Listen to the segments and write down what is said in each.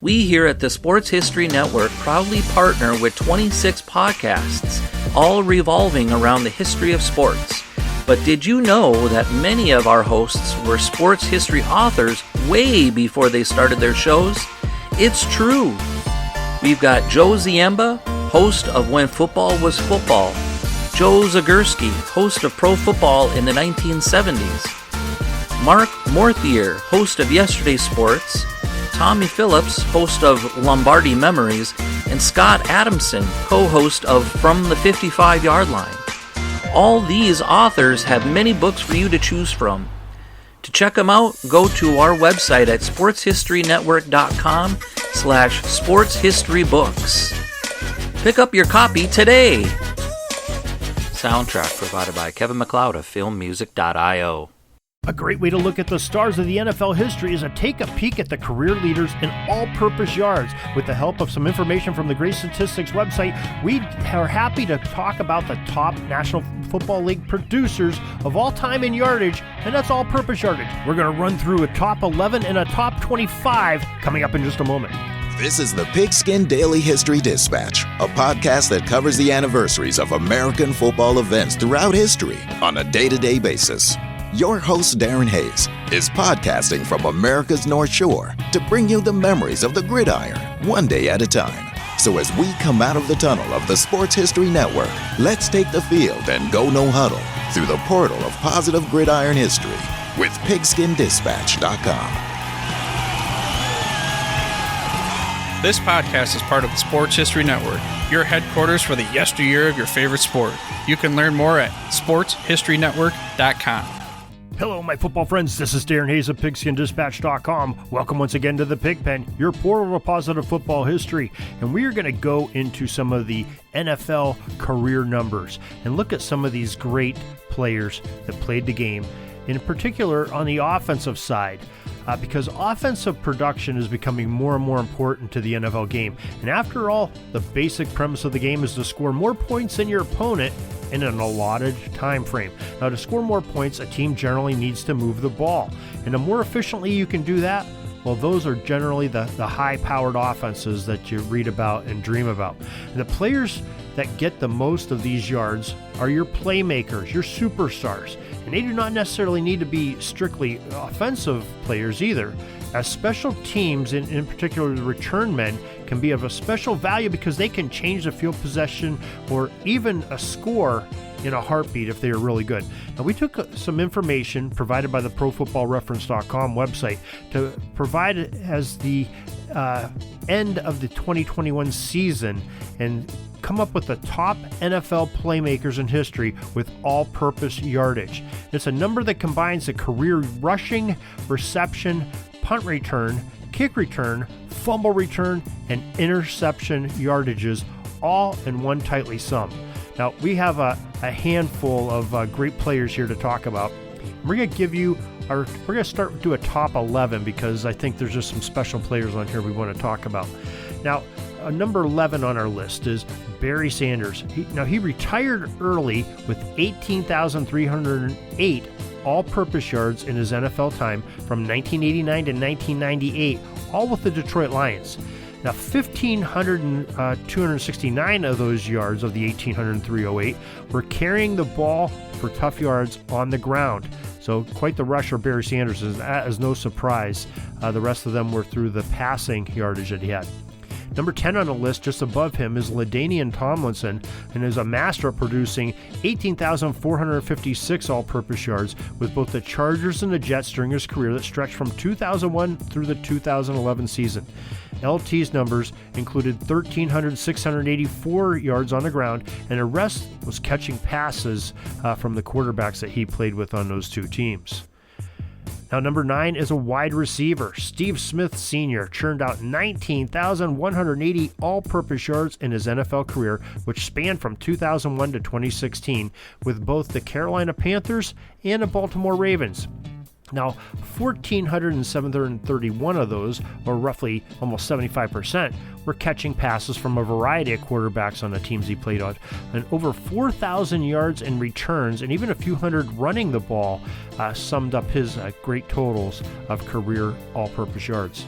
We here at the Sports History Network proudly partner with 26 podcasts, all revolving around the history of sports. But did you know that many of our hosts were sports history authors way before they started their shows? It's true. We've got Joe Ziemba, host of When Football Was Football, Joe Zagurski, host of Pro Football in the 1970s, Mark Morthier, host of Yesterday's Sports, Tommy Phillips, host of Lombardi Memories, and Scott Adamson, co-host of From the 55-Yard Line. All these authors have many books for you to choose from. To check them out, go to our website at sportshistorynetwork.com/sportshistorybooks. Pick up your copy today. Soundtrack provided by Kevin MacLeod of filmmusic.io. A great way to look at the stars of the NFL history is to take a peek at the career leaders in all-purpose yards. With the help of some information from the Great Statistics website, we are happy to talk about the top National Football League producers of all time in yardage, and that's all-purpose yardage. We're going to run through a top 11 and a top 25 coming up in just a moment. This is the Pigskin Daily History Dispatch, a podcast that covers the anniversaries of American football events throughout history on a day-to-day basis. Your host, Darren Hayes, is podcasting from America's North Shore to bring you the memories of the gridiron, one day at a time. So as we come out of the tunnel of the Sports History Network, let's take the field and go no huddle through the portal of positive gridiron history with pigskindispatch.com. This podcast is part of the Sports History Network, your headquarters for the yesteryear of your favorite sport. You can learn more at sportshistorynetwork.com. Hello, my football friends. This is Darren Hayes of PigskinDispatch.com. Welcome once again to the Pigpen, your portal to positive football history. And we are going to go into some of the NFL career numbers and look at some of these great players that played the game, in particular on the offensive side. Because offensive production is becoming more and more important to the NFL game. And after all, the basic premise of the game is to score more points than your opponent in an allotted time frame. Now, to score more points, a team generally needs to move the ball. And the more efficiently you can do that, well, those are generally the high-powered offenses that you read about and dream about. And the players that get the most of these yards are your playmakers, your superstars. And they do not necessarily need to be strictly offensive players either, as special teams, in particular the return men, can be of a special value because they can change the field possession or even a score in a heartbeat if they are really good. Now, we took some information provided by the ProFootballReference.com website to provide it as the end of the 2021 season and come up with the top NFL playmakers in history with all-purpose yardage. It's a number that combines the career rushing, reception, punt return, kick return, fumble return, and interception yardages all in one tightly summed. Now, we have a handful of great players here to talk about. We're going to give you we're going to start do a top 11 because I think there's just some special players on here we want to talk about. Now, number 11 on our list is Barry Sanders. He retired early with 18,308 all-purpose yards in his NFL time from 1989 to 1998, all with the Detroit Lions. Now, 1,269 of those yards of the 1,803 were carrying the ball for tough yards on the ground. So quite the rusher Barry Sanders is. That is no surprise. The rest of them were through the passing yardage that he had. Number 10 on the list, just above him, is LaDainian Tomlinson, and is a master at producing 18,456 all-purpose yards with both the Chargers and the Jets during his career that stretched from 2001 through the 2011 season. LT's numbers included 1,684 yards on the ground, and the rest was catching passes from the quarterbacks that he played with on those two teams. Now, number 9 is a wide receiver. Steve Smith Sr. churned out 19,180 all-purpose yards in his NFL career, which spanned from 2001 to 2016 with both the Carolina Panthers and the Baltimore Ravens. Now, 1,431 of those, or roughly almost 75%, were catching passes from a variety of quarterbacks on the teams he played on, and over 4,000 yards in returns and even a few hundred running the ball summed up his great totals of career all-purpose yards.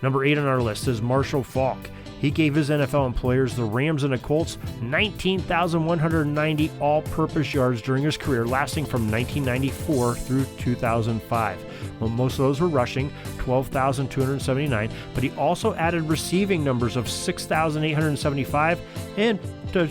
Number 8 on our list is Marshall Faulk. He gave his NFL employers, the Rams and the Colts, 19,190 all-purpose yards during his career, lasting from 1994 through 2005. Well, most of those were rushing, 12,279, but he also added receiving numbers of 6,875, and to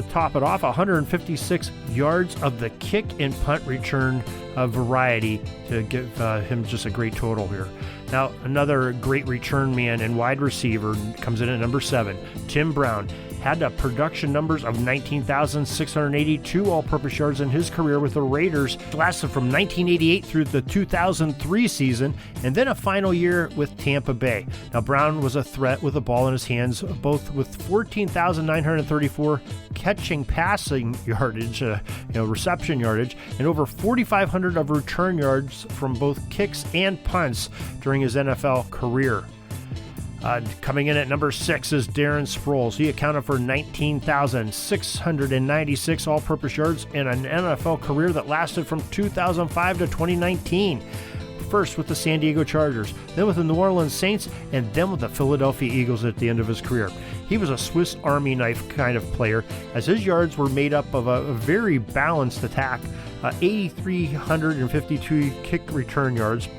top it off, 156 yards of the kick and punt return variety to give him just a great total here. Now, another great return man and wide receiver comes in at number 7, Tim Brown. Had production numbers of 19,682 all-purpose yards in his career with the Raiders. Lasted from 1988 through the 2003 season, and then a final year with Tampa Bay. Now, Brown was a threat with the ball in his hands, both with 14,934 passing yardage, reception yardage, and over 4,500 of return yards from both kicks and punts during his NFL career. Coming in at number 6 is Darren Sproles. He accounted for 19,696 all-purpose yards in an NFL career that lasted from 2005 to 2019. First with the San Diego Chargers, then with the New Orleans Saints, and then with the Philadelphia Eagles at the end of his career. He was a Swiss Army knife kind of player, as his yards were made up of a very balanced attack, 8,352 kick return yards,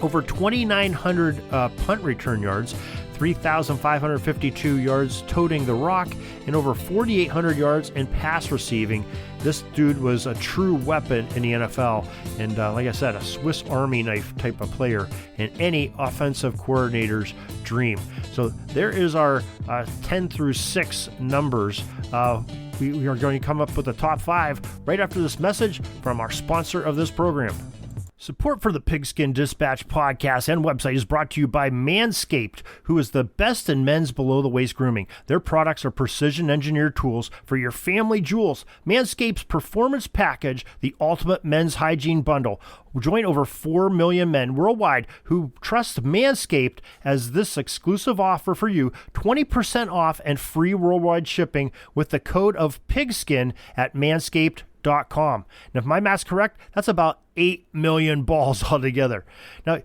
over 2,900 punt return yards, 3,552 yards toting the rock, and over 4,800 yards in pass receiving. This dude was a true weapon in the NFL, and like I said, a Swiss Army knife type of player, and any offensive coordinator's dream. So there is our 10 through 6 numbers. We are going to come up with the top 5 right after this message from our sponsor of this program. Support for the Pigskin Dispatch podcast and website is brought to you by Manscaped, who is the best in men's below-the-waist grooming. Their products are precision-engineered tools for your family jewels. Manscaped's Performance Package, the ultimate men's hygiene bundle. Join over 4 million men worldwide who trust Manscaped as this exclusive offer for you, 20% off and free worldwide shipping with the code of Pigskin at Manscaped.com. And if my math's correct, that's about 8 million balls altogether. Now,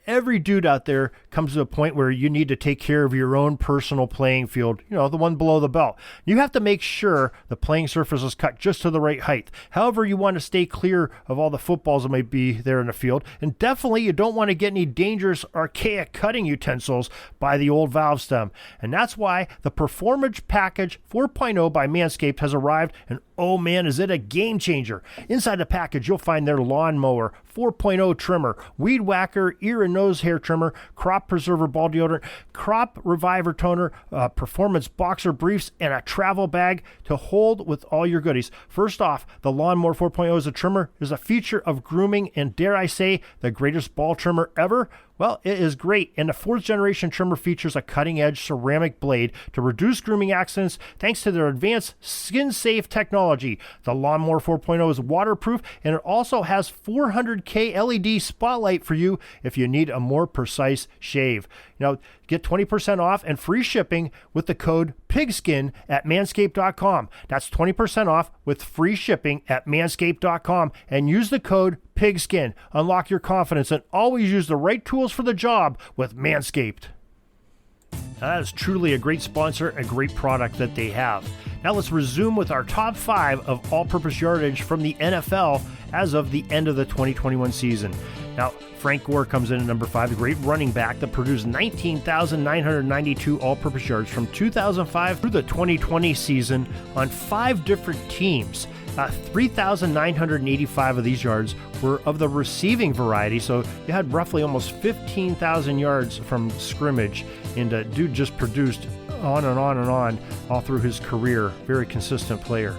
every dude out there comes to a point where you need to take care of your own personal playing field, the one below the belt. You have to make sure the playing surface is cut just to the right height. However, you want to stay clear of all the footballs that might be there in the field. And definitely you don't want to get any dangerous, archaic cutting utensils by the old valve stem. And that's why the Performance Package 4.0 by Manscaped has arrived, and oh man, is it a game changer. Inside the package, you'll find their lawnmower 4.0 trimmer, weed whacker, ear and nose hair trimmer, crop preserver ball deodorant, crop reviver toner, performance boxer briefs, and a travel bag to hold with all your goodies. First off, the Lawnmower 4.0 as a trimmer is a feature of grooming and, dare I say, the greatest ball trimmer ever. Well, it is great, and the 4th generation trimmer features a cutting-edge ceramic blade to reduce grooming accidents thanks to their advanced skin-safe technology. The Lawnmower 4.0 is waterproof, and it also has 400K LED spotlight for you if you need a more precise shave. Get 20% off and free shipping with the code PIGSKIN at Manscaped.com. That's 20% off with free shipping at Manscaped.com, and use the code PIGSKIN. Unlock your confidence and always use the right tools for the job with Manscaped. That is truly a great sponsor, a great product that they have. Now let's resume with our top 5 of all-purpose yardage from the NFL as of the end of the 2021 season. Now, Frank Gore comes in at number 5, the great running back that produced 19,992 all-purpose yards from 2005 through the 2020 season on 5 different teams. 3,985 of these yards were of the receiving variety, so you had roughly almost 15,000 yards from scrimmage, and dude just produced on and on and on all through his career. Very consistent player.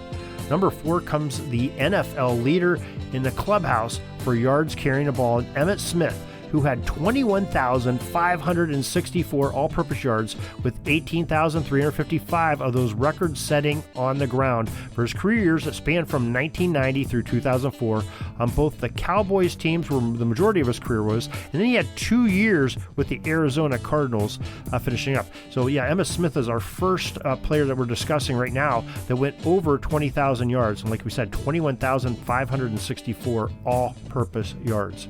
Number 4 comes the NFL leader in the clubhouse for yards carrying the ball, Emmitt Smith, who had 21,564 all-purpose yards with 18,355 of those record-setting on the ground for his career years that spanned from 1990 through 2004 on both the Cowboys teams, where the majority of his career was, and then he had 2 years with the Arizona Cardinals finishing up. So yeah, Emmitt Smith is our first player that we're discussing right now that went over 20,000 yards, and like we said, 21,564 all-purpose yards.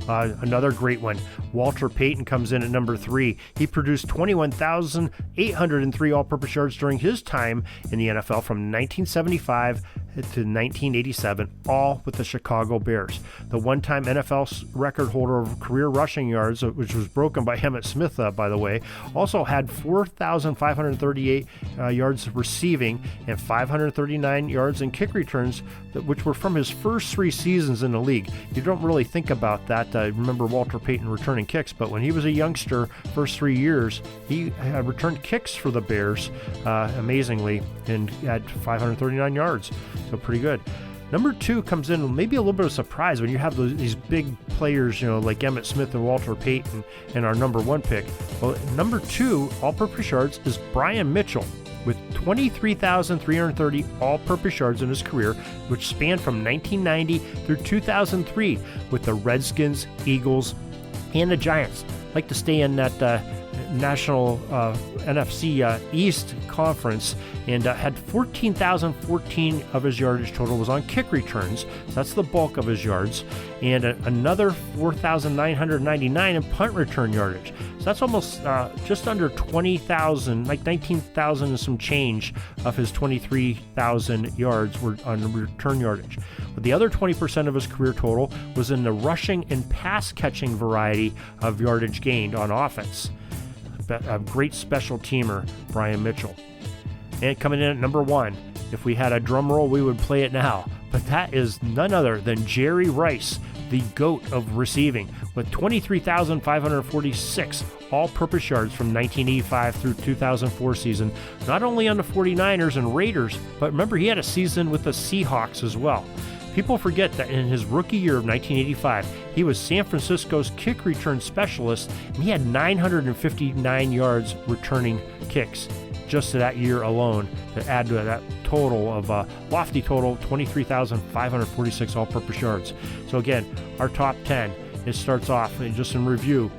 Another great one. Walter Payton comes in at number 3. He produced 21,803 all-purpose yards during his time in the NFL from 1975 to 1987, all with the Chicago Bears. The one-time NFL record holder of career rushing yards, which was broken by Emmitt Smith, by the way, also had 4,538 yards receiving and 539 yards in kick returns, which were from his first 3 seasons in the league. You don't really think about that. Remember Walter Payton returning kicks, but when he was a youngster, first 3 years, he returned kicks for the Bears, amazingly, and had 539 yards. So pretty good. Number 2 comes in maybe a little bit of surprise when you have these big players, like Emmitt Smith and Walter Payton and our number 1 pick. Well, number 2 all-purpose yards is Brian Mitchell with 23,330 all-purpose yards in his career, which spanned from 1990 through 2003 with the Redskins, Eagles, and the Giants. Like to stay in that National NFC East Conference, and had 14,014 of his yardage total was on kick returns. So that's the bulk of his yards, and another 4,999 in punt return yardage. So that's almost just under 20,000, like 19,000 and some change of his 23,000 yards were on return yardage. But the other 20% of his career total was in the rushing and pass catching variety of yardage gained on offense. A great special teamer, Brian Mitchell. And coming in at number 1, if we had a drum roll, we would play it now. But that is none other than Jerry Rice, the GOAT of receiving, with 23,546 all-purpose yards from 1985 through 2004 season, not only on the 49ers and Raiders, but remember he had a season with the Seahawks as well. People forget that in his rookie year of 1985, he was San Francisco's kick return specialist, and he had 959 yards returning kicks just to that year alone, to add to that total of lofty total of 23,546 all-purpose yards. So again, our top 10, it starts off, just in review,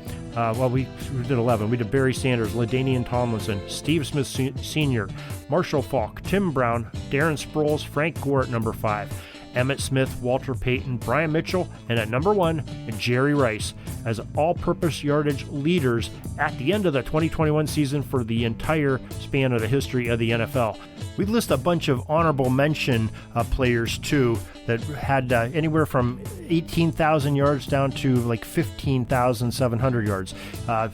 we did 11. We did Barry Sanders, LaDainian Tomlinson, Steve Smith Sr., Marshall Faulk, Tim Brown, Darren Sproles, Frank Gore at number 5. Emmitt Smith, Walter Payton, Brian Mitchell, and at number 1, Jerry Rice as all-purpose yardage leaders at the end of the 2021 season for the entire span of the history of the NFL. We list a bunch of honorable mention players, too, that had anywhere from 18,000 yards down to like 15,700 yards.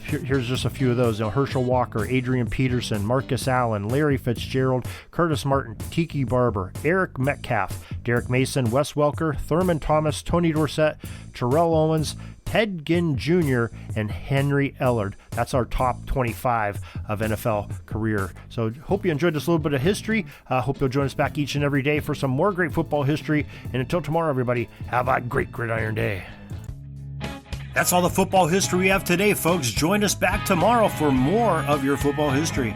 Here's just a few of those. Herschel Walker, Adrian Peterson, Marcus Allen, Larry Fitzgerald, Curtis Martin, Tiki Barber, Eric Metcalf, Derek Mason, Wes Welker, Thurman Thomas, Tony Dorsett, Terrell Owens, Ted Ginn Jr., and Henry Ellard. That's our top 25 of NFL career. So hope you enjoyed this little bit of history. Hope you'll join us back each and every day for some more great football history. And until tomorrow, everybody, have a great Gridiron Day. That's all the football history we have today, folks. Join us back tomorrow for more of your football history.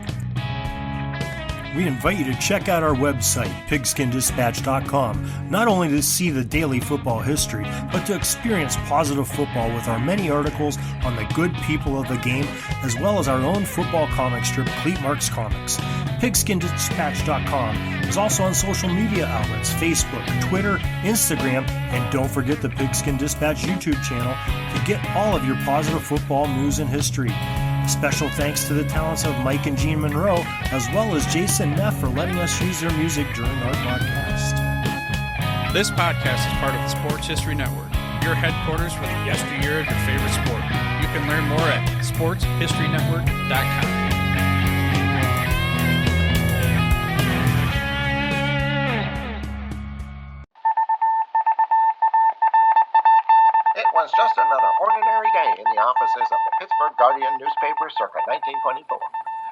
We invite you to check out our website, pigskindispatch.com, not only to see the daily football history, but to experience positive football with our many articles on the good people of the game, as well as our own football comic strip, Cleat Marks Comics. Pigskindispatch.com is also on social media outlets, Facebook, Twitter, Instagram, and don't forget the Pigskin Dispatch YouTube channel to get all of your positive football news and history. Special thanks to the talents of Mike and Gene Monroe, as well as Jason Neff for letting us use their music during our podcast. This podcast is part of the Sports History Network, your headquarters for the yesteryear of your favorite sport. You can learn more at sportshistorynetwork.com. It was just another ordinary day in the offices of the Pittsburgh Guardian newspaper circa 1924.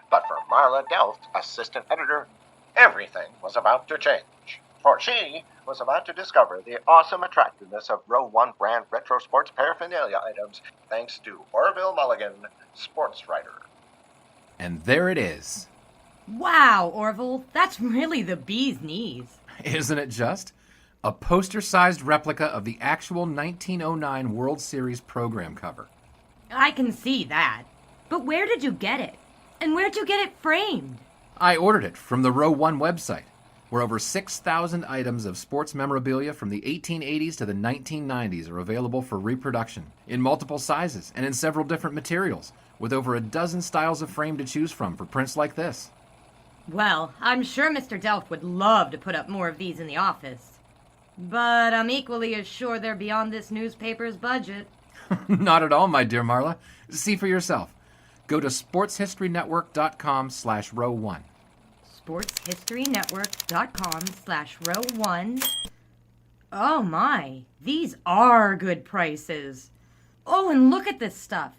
But for Marla Delft, assistant editor, everything was about to change. For she was about to discover the awesome attractiveness of Row 1 brand retro sports paraphernalia items thanks to Orville Mulligan, sports writer. And there it is. Wow, Orville, that's really the bee's knees. Isn't it just? A poster-sized replica of the actual 1909 World Series program cover. I can see that. But where did you get it? And where'd you get it framed? I ordered it from the Row 1 website. where over 6,000 items of sports memorabilia from the 1880s to the 1990s are available for reproduction in multiple sizes and in several different materials, with over a dozen styles of frame to choose from for prints like this. Well, I'm sure Mr. Delft would love to put up more of these in the office. But I'm equally as sure they're beyond this newspaper's budget. Not at all, my dear Marla. See for yourself. Go to sportshistorynetwork.com/row1. sportshistorynetwork.com/row1. Oh my, these are good prices. Oh, and look at this stuff.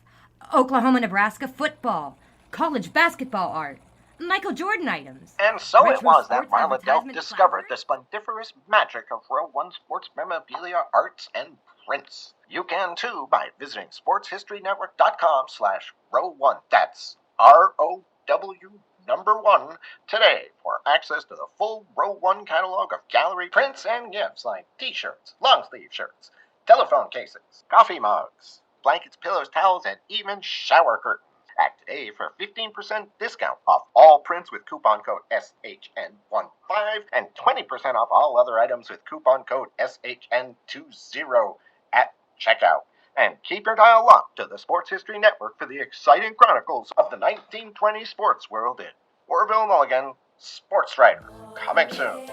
Oklahoma-Nebraska football, college basketball art, Michael Jordan items. And so it retro was that sports Marla Delft advertisement discovered the placards. splendiferous magic of Row 1 sports memorabilia, arts, and prints. You can too by visiting sportshistorynetwork.com/row1. That's ROW1 today for access to the full Row 1 catalog of gallery prints and gifts like t-shirts, long sleeve shirts, telephone cases, coffee mugs, blankets, pillows, towels, and even shower curtains. Act today for 15% discount off all prints with coupon code SHN15 and 20% off all other items with coupon code SHN20 at checkout. And keep your dial locked to the Sports History Network for the exciting chronicles of the 1920 sports world in Orville Mulligan, Sports Writer. Coming soon.